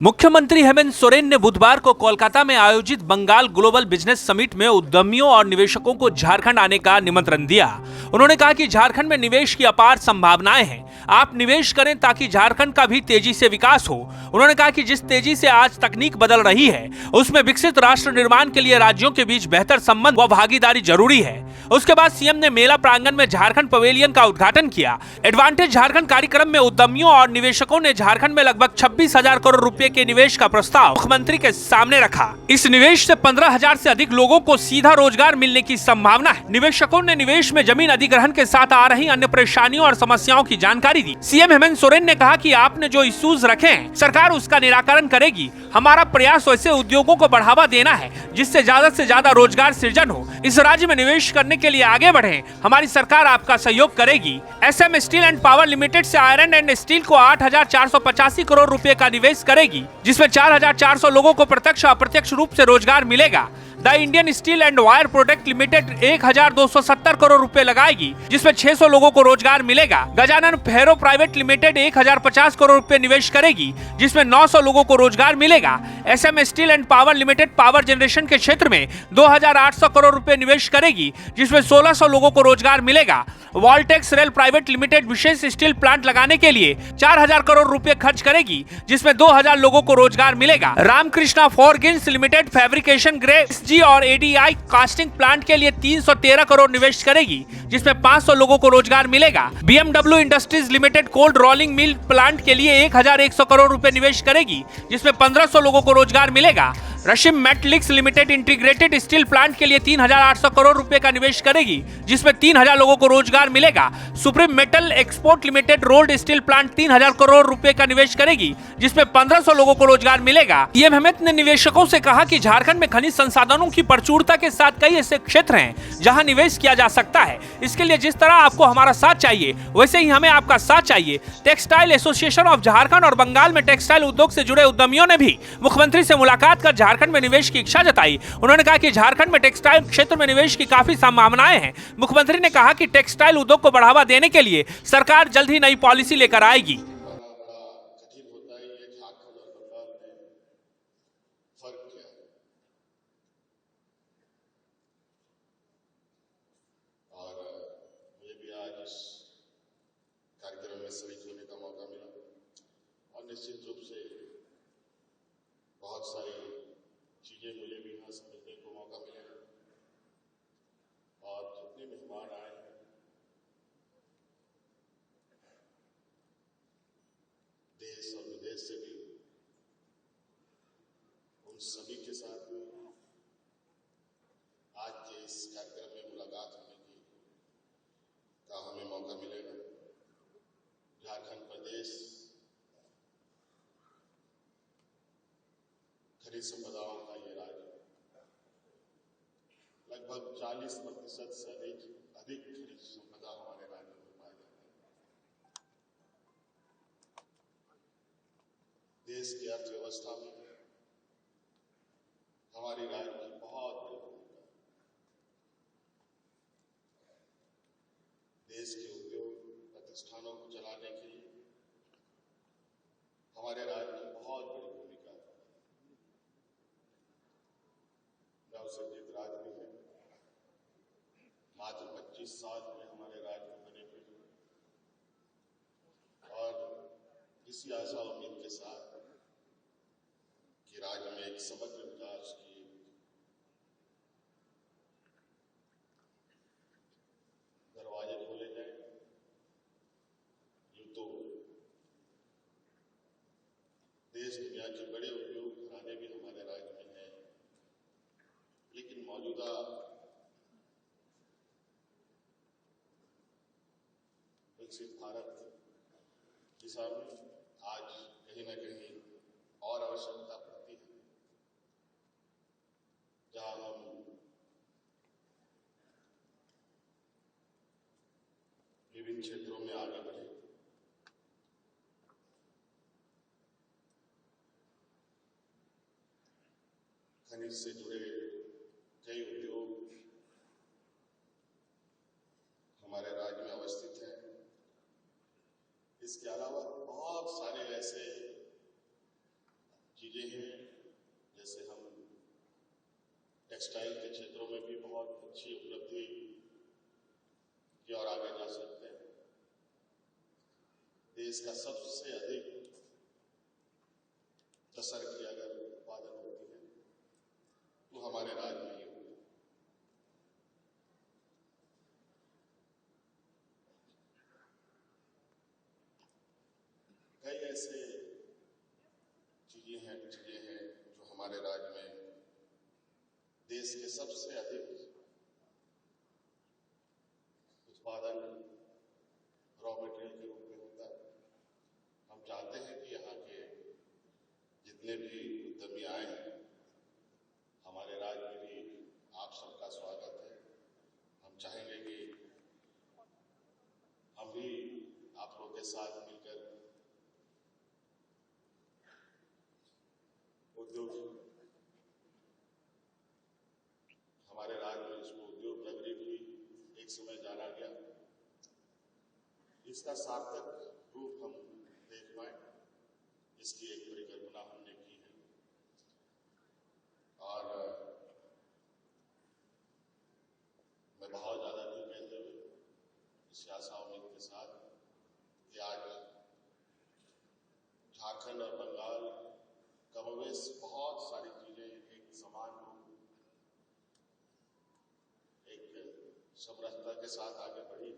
मुख्यमंत्री हेमंत सोरेन ने बुधवार को कोलकाता में आयोजित बंगाल ग्लोबल बिजनेस समिट में उद्यमियों और निवेशकों को झारखंड आने का निमंत्रण दिया। उन्होंने कहा कि झारखंड में निवेश की अपार संभावनाएं हैं, आप निवेश करें ताकि झारखंड का भी तेजी से विकास हो। उन्होंने कहा कि जिस तेजी से आज तकनीक बदल रही है, उसमें विकसित राष्ट्र निर्माण के लिए राज्यों के बीच बेहतर संबंध व भागीदारी जरूरी है। उसके बाद सीएम ने मेला प्रांगण में झारखंड पवेलियन का उद्घाटन किया। एडवांटेज झारखंड कार्यक्रम में उद्यमियों और निवेशकों ने झारखंड में लगभग 26,000 करोड़ रुपए के निवेश का प्रस्ताव मुख्यमंत्री के सामने रखा। इस निवेश से 15,000 से अधिक लोगों को सीधा रोजगार मिलने की संभावना है। निवेशकों ने निवेश में जमीन अधिग्रहण के साथ आ रही अन्य परेशानियों और समस्याओं की जानकारी दी। सीएम हेमंत सोरेन ने कहा कि आपने जो इश्यूज रखे हैं, सरकार उसका निराकरण करेगी। हमारा प्रयास ऐसे उद्योगों को बढ़ावा देना है जिससे ज्यादा से ज्यादा रोजगार सृजन हो। इस राज्य में निवेश करने के लिए आगे बढ़ें, हमारी सरकार आपका सहयोग करेगी। SM steel and power limited से आयरन एंड स्टील को 8,485 करोड़ रुपए का निवेश करेगी, जिसमें 4,400 लोगों को प्रत्यक्ष और अप्रत्यक्ष रूप से रोजगार मिलेगा। The Indian steel and wire product limited 1,270 crore रुपए लगाएगी, जिसमें 600 लोगों को रोजगार मिलेगा। Gajanan ferro private limited 1,050 crore रुपए निवेश करेगी, जिसमें 900 लोगों को रोजगार मिलेगा। SM steel and power limited power generation के क्षेत्र में 2,800 करोड़ रुपए निवेश करेगी, जिसमें 1,600 लोगों को रोजगार मिलेगा। वॉल्टेक्स रेल प्राइवेट लिमिटेड विशेष स्टील प्लांट लगाने के लिए 4,000 करोड़ रुपए खर्च करेगी, जिसमें 2,000 लोगों को रोजगार मिलेगा। रामकृष्णा फॉरगिन्स लिमिटेड फैब्रिकेशन ग्रेड और एडीआई कास्टिंग प्लांट के लिए 313 करोड़ निवेश करेगी, जिसमें 500 लोगों को रोजगार मिलेगा। BMW industries limited cold rolling mill plant के लिए 1,100 करोड़ रुपए निवेश करेगी, जिसमें 1,500 लोगों को रोजगार मिलेगा। Rashmi Metaliks limited integrated steel plant के लिए 3,800 करोड़ रुपए का निवेश करेगी, जिसमें 3,000 लोगों को रोजगार मिलेगा। Supreme metal export limited rolled steel plant 3,000 crore रुपए का निवेश करेगी, जिसमें 1,500 लोगों को रोजगार मिलेगा। सीएम हेमंत ने निवेशकों से कहा कि झारखंड में खनिज संसाधनों की प्रचुरता के साथ कई ऐसे क्षेत्र हैं जहां निवेश किया जा सकता है। इसके लिए जिस तरह आपको हमारा साथ चाहिए, वैसे ही हमें आपका साथ चाहिए। टेक्सटाइल एसोसिएशन ऑफ झारखंड और बंगाल में टेक्सटाइल उद्योग से जुड़े उद्यमियों ने भी मुख्यमंत्री से मुलाकात कर झारखंड में निवेश की इच्छा जताई। उन्होंने कहा कि झारखंड में टेक्सटाइल क्षेत्र में निवेश की काफी संभावनाएं हैं। मुख्यमंत्री ने कहा कि टेक्सटाइल उद्योग को बढ़ावा देने के लिए सरकार जल्द ही नई पॉलिसी लेकर आएगी। शरीक होने का मौका मिला और निश्चित रूप से बहुत सारी चीजें मुझे भी यहाँ समझने को मौका मिलेगा। और जितने मेहमान आए हैं, देश और विदेश से भी, उन सभी के साथ आज के इस कार्यक्रम में मुलाकात होने का हमें मौका मिलेगा। झारखंड प्रदेश खनिज संपदाओं का ये राज्य, लगभग 40% से अधिक खनिज संपदा हमारे राज्य में पाई जाती है। देश की अर्थव्यवस्था में हमारे राज्य की बहुत बड़ी भूमिका है। देश के उद्योग प्रतिष्ठानों को चलाने के लिए हमारे राज्य की बहुत बड़ी भूमिका है। नवसर्जित राज्य भी है, मात्र 25 साल में हमारे राज्य में बने हुए, और इसी आशा उम्मीद के साथ कि राज्य में एक समग्र विकास की दरवाजे खोले जाए। यूं तो देश दुनिया के बड़े उद्योग घराने भी हमारे राज्य में हैं, लेकिन मौजूदा विकसित भारत दिशा में आज कहीं न कहीं और आवश्यकता पड़ती है, जहां हम विभिन्न क्षेत्रों में आगे बढ़े। खनिज से जुड़े कई उद्योग हमारे राज्य में अवस्थित हैं। इसके अलावा बहुत सारे ऐसे चीज़ें हैं, जैसे हम टेक्सटाइल के क्षेत्रों में भी बहुत अच्छी उपलब्धि की ओर आगे जा सकते हैं। देश का सबसे अधिक तसर की अगर उत्पादन होती है तो हमारे राज्य में ही होती है। कई ऐसे चीजें हैं जो हमारे राज्य में देश के सबसे अधिक उत्पादन रॉ मटेरियल के रूप में होता है। हम चाहते हैं कि यहाँ के जितने भी उद्यमी आए हैं, हमारे राज्य में भी आप सबका स्वागत है। हम चाहेंगे कि हम भी आप लोगों के साथ मिलकर उद्योग, हमारे राज्य में इसको उद्योग नगरी भी एक समय जाना गया, इसका सार्थक रूप हम देख पाए, इसकी एक परिकल्पना हमने की है। और मैं बहुत ज्यादा नहीं कहते हुए इस आशा उम्मीद के साथ कि आज झारखंड और बंगाल कमोवेश बहुत सारी चीजें एक समान रूप, एक समरसता के साथ आगे बढ़ी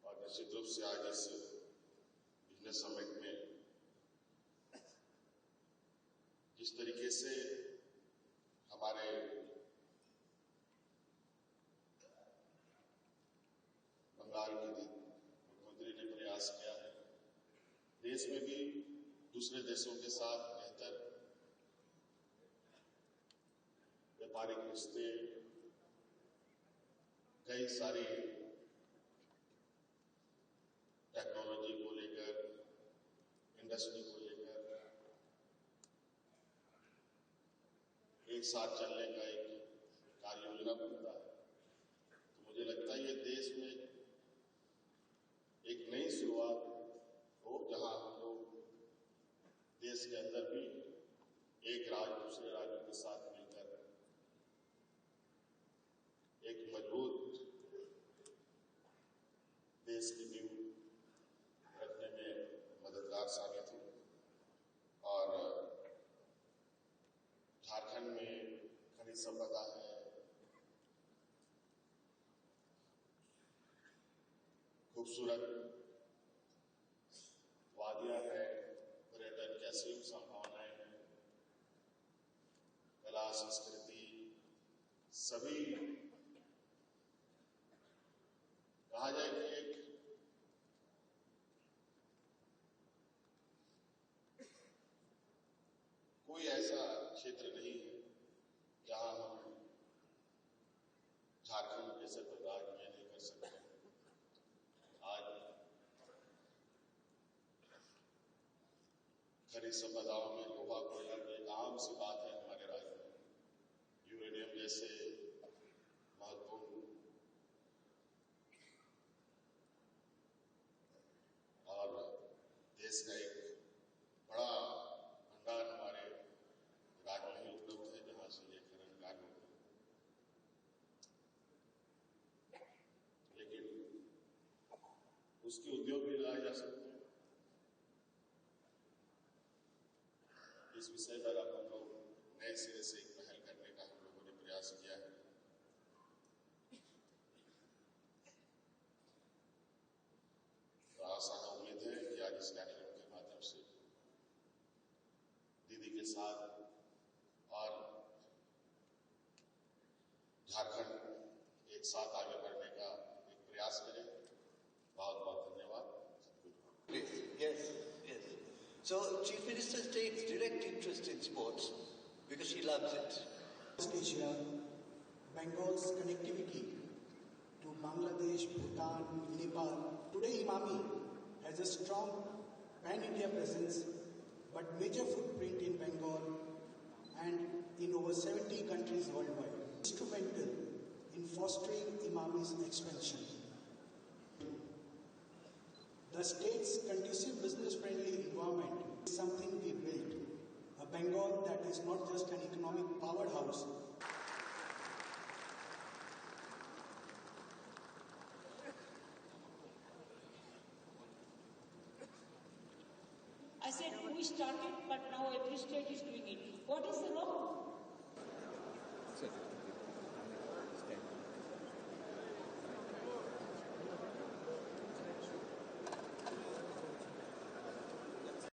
और निश्चित रूप से आज इस बिजनेस समिट में जिस तरीके से हमारे बंगाल के मुख्यमंत्री ने प्रयास किया है, देश में भी दूसरे देशों के साथ बेहतर व्यापारिक रिश्ते, कई सारी टेक्नोलॉजी को लेकर, इंडस्ट्री को लेकर एक साथ चलने का एक कार्य योजना बनता है। तो मुझे लगता है ये देश में एक नई शुरुआत हो, जहां हम लोग देश के अंदर भी एक राज्य दूसरे राज्यों के साथ मिलकर एक मजबूत देश की नींव रखने में मददगार साबित हो। और झारखंड में खनिज संपदा है, खूबसूरत वादियां हैं, पर्यटन की असीम संभावनाएं हैं, कला संस्कृति सभी, कहा जाए कि एक कोई ऐसा क्षेत्र नहीं है जहां हम झारखंड जैसे राज्य में नहीं कर सकते। आज खनिज संपदाओं में लोहा कोयला एक आम सी बात है हमारे राज्य में। यूरेनियम जैसे महत्वपूर्ण और देश का एक बड़ा भंडार हमारे राज्य में ही उपलब्ध है, जहां से ये खनन कार्य होता है। लेकिन उसके उद्योग भी लगाए जा सकते हैं। इस विषय पर अब हम लोग नए सिरे से एक पहल करने का हम लोगों ने प्रयास किया है। तो आशा है, उम्मीद है कि आज इस कार्यक्रम के माध्यम से दीदी के साथ और झारखंड एक साथ आगे बढ़ने का एक प्रयास करें। बहुत बहुत धन्यवाद। Yes. So, Chief Minister takes direct interest in sports because she loves it. East Asia, Bengal's connectivity to Bangladesh, Bhutan, Nepal. Today, Imami has a strong pan-India presence, but major footprint in Bengal and in over 70 countries worldwide. Instrumental in fostering Imami's expansion. The state's conducive business I said, we started, but now every state is doing it. What is the wrong?